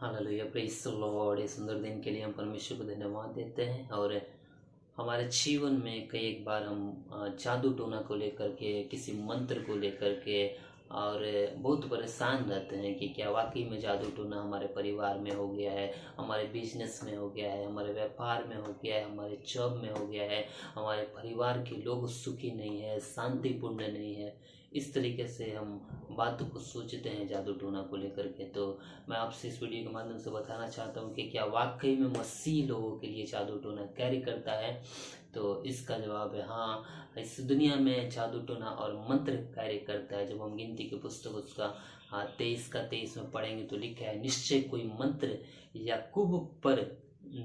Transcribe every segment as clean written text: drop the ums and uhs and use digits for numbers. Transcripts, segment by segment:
Hallelujah, praise the Lord. इस सुंदर दिन के लिए हम परमेश्वर को धन्यवाद देते हैं। और हमारे जीवन में कई एक बार हम जादू टोना को लेकर के, किसी मंत्र को लेकर के और बहुत परेशान रहते हैं कि क्या वाकई में जादू टोना हमारे परिवार में हो गया है, हमारे बिजनेस में हो गया है, हमारे व्यापार में हो गया है, हमारे जॉब में हो गया है, हमारे परिवार के लोग सुखी नहीं है, शांतिपूर्ण नहीं है। इस तरीके से हम बातों को सोचते हैं जादू टोना को लेकर के। तो मैं आपसे इस वीडियो के माध्यम से बताना चाहता हूँ कि क्या वाकई में मसीह लोगों के लिए जादू टोना कैरी करता है। तो इसका जवाब है हाँ, इस दुनिया में जादू टोना और मंत्र कार्य करता है। जब हम गिनती की पुस्तक उसका 23 में पढ़ेंगे तो लिखा है, निश्चय कोई मंत्र याकूब पर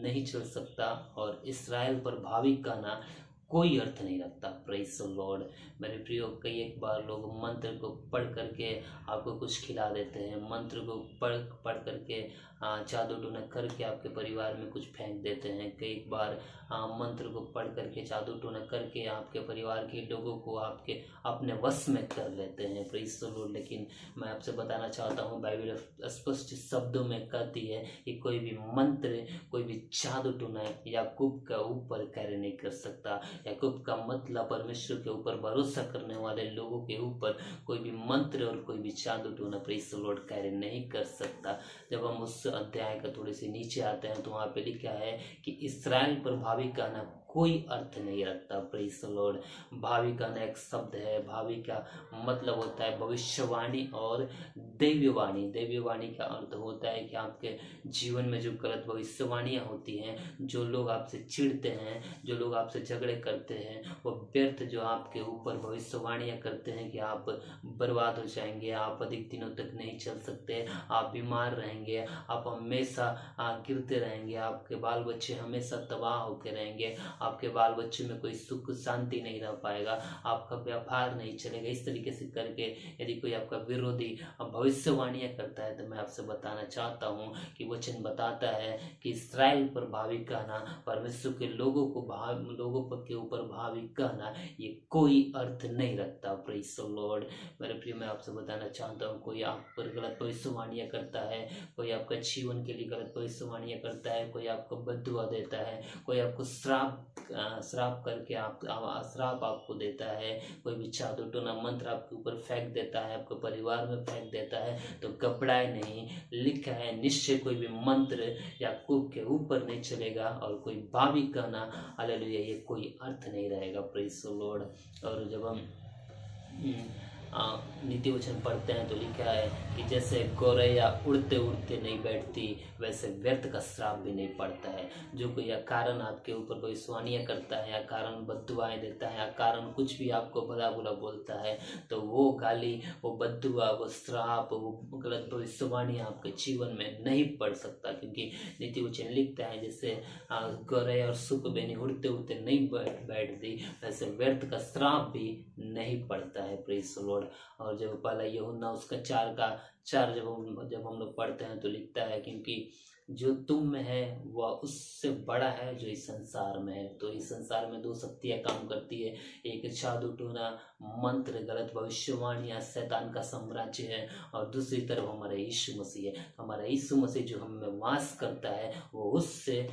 नहीं चल सकता और इसराइल पर भावी कहना कोई अर्थ नहीं रखता। Praise the Lord. मेरे प्रियो, कई एक बार लोग मंत्र को पढ़ करके आपको कुछ खिला देते हैं, मंत्र को पढ़ पढ़ करके जादू टोना करके आपके परिवार में कुछ फेंक देते हैं। कई एक बार मंत्र को पढ़ करके, जादू टोना करके आपके परिवार के लोगों को आपके अपने वश में कर लेते हैं। Praise the Lord. लेकिन मैं आपसे बताना चाहता हूँ, बाइबल स्पष्ट शब्दों में कहती है कि कोई भी मंत्र, कोई भी जादू टोना याकूब का ऊपर कार्य नहीं कर सकता। याकूब का मतलब परमेश्वर के ऊपर भरोसा करने वाले लोगों के ऊपर कोई भी मंत्र और कोई भी जादू टोना, प्रेज़ द लॉर्ड, कार्य नहीं कर सकता। जब हम उस अध्याय का थोड़े से नीचे आते हैं तो वहाँ पे लिखा है कि इसराइल पर भावी कहना कोई अर्थ नहीं रखता। Praise the Lord. भावी कहना एक शब्द है। भावी का मतलब होता है भविष्यवाणी और दैव्यवाणी। दैव्यवाणी का अर्थ होता है कि आपके जीवन में जो गलत भविष्यवाणियाँ होती हैं, जो लोग आपसे चिढ़ते हैं, जो लोग आपसे झगड़े करते हैं, वो व्यर्थ जो आपके ऊपर भविष्यवाणियाँ करते हैं कि आप बर्बाद हो जाएंगे, आप अधिक दिनों तक नहीं चल सकते, आप बीमार रहेंगे, आप हमेशा गिरते रहेंगे, आपके बाल बच्चे हमेशा तबाह होकर रहेंगे, आपके बाल बच्चे में कोई सुख शांति नहीं रह पाएगा, आपका व्यापार नहीं चलेगा। इस तरीके से करके यदि कोई आपका विरोधी भविष्यवाणियाँ करता है तो मैं आपसे बताना चाहता हूँ कि वचन बताता है कि इसराइल पर भावी कहना, परमेश्वर के लोगों पर के ऊपर भावी कहना, ये कोई अर्थ नहीं रखता। Praise the Lord. मेरे प्रिय, मैं आपसे बताना चाहता हूँ, कोई आप पर गलत भविष्यवाणियाँ करता है, कोई आपका जीवन के लिए गलत भविष्यवाणियाँ करता है, कोई आपको बद्दुआ देता है, कोई आपको श्राप करके श्राप आपको देता है, कोई भी जादू टोना मंत्र आपके ऊपर फेंक देता है, आपके परिवार में फेंक देता है, तो घबराए नहीं। लिखा है, निश्चय कोई भी मंत्र याकूब के ऊपर नहीं चलेगा और कोई भावी कहना, हालेलुया, ये कोई अर्थ नहीं रहेगा। Praise the Lord. और जब हम नीति वचन पढ़ते हैं तो लिखा है कि जैसे गौरैया उड़ते उड़ते नहीं बैठती, वैसे व्यर्थ का श्राप भी नहीं पड़ता है। जो कोई कारण आपके ऊपर भविष्यवाणियाँ करता है, या कारण बद्दुआएं देता है, या कारण कुछ भी आपको भला बुरा बोलता है, तो वो गाली, वो बद्दुआ, वो श्राप, वो गलत भविष्यवाणियाँ आपके जीवन में नहीं पड़ सकता। क्योंकि नीति वचन लिखता है, जैसे गौरैया और सुकबेनी उड़ते उड़ते नहीं बैठती, वैसे व्यर्थ का श्राप भी नहीं पड़ता है। Praise the Lord. और जब पहला यूहन्ना उसका 4 जब हम लोग पढ़ते हैं तो लिखता है, क्योंकि जो तुम में है वह उससे बड़ा है जो इस संसार में है। तो इस संसार में 2 शक्तियाँ काम करती है, एक जादू टोना मंत्र, गलत भविष्यवाणियाँ, शैतान का साम्राज्य है, और दूसरी तरफ हमारा यीशु मसीह है। हमारा यीशु मसीह जो हम में वास करता है वो उससे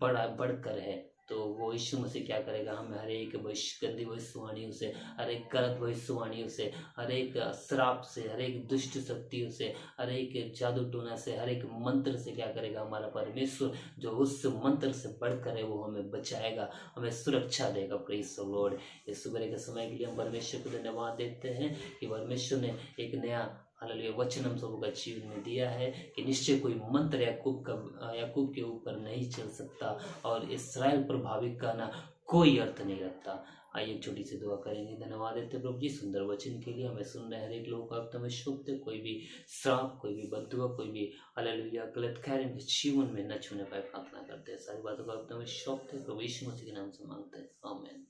बढ़कर है। तो वो यीशु मसीह क्या करेगा, हमें हर एक गंदी भविष्यवाणियों से, हर एक गलत भविष्यवाणियों से, हर एक श्राप से, हर एक दुष्ट शक्तियों से, हर एक जादू टोना से, हर एक मंत्र से क्या करेगा, हमारा परमेश्वर जो उस मंत्र से बढ़कर है वो हमें बचाएगा, हमें सुरक्षा देगा। Praise the Lord. इस सुबह के समय के लिए हम परमेश्वर को धन्यवाद देते हैं कि परमेश्वर ने एक नया हालेलुया वचन हम सबका जीवन में दिया है कि निश्चय कोई मंत्र याकूब के ऊपर नहीं चल सकता और इसराइल पर भावी कहना कोई अर्थ नहीं रखता। आइए एक छोटी सी दुआ करेंगे। धन्यवाद देते प्रभु जी सुंदर वचन के लिए। हमें सुन रहे हर एक लोगों का आप शुभ दे, कोई भी श्राप, कोई भी बद्दुआ, कोई भी हालेलुया गलत कार्य इनके जीवन में न छूने पाए प्रार्थना करते हैं। सारी बातों का आप शुभ दे, प्रभु यीशु मसीह के नाम से मांगते हैं, आमीन।